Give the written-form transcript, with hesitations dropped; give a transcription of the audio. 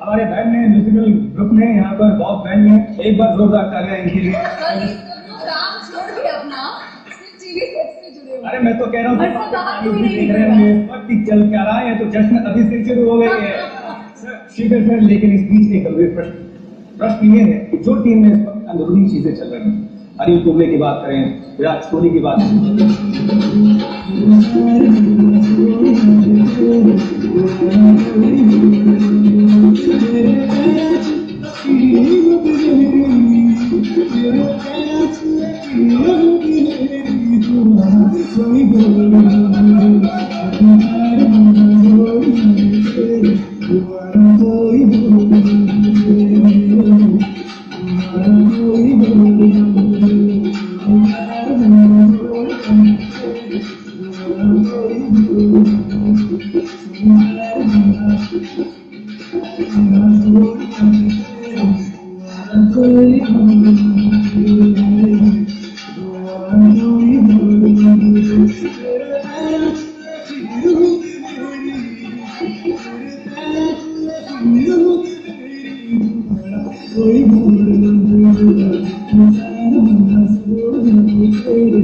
हमारे बैंड ने musical group ने यहाँ पर बॉब बैंड ने एक बार जोरदार कर रहे हैं इनके लिए। अरे मैं तो कह रहा हूँ देख रहे होंगे चल क्या रहा है, तो जश्न अभी से शुरू हो गई है शिखर सर। लेकिन इस बीच एक गंभीर प्रश्न ये है कि जो टीम में इस वक्त अंदरूनी चीजें चल रही हैं, अनिल कुंबले की बात करें, विराट कोहली की बात करें, कोई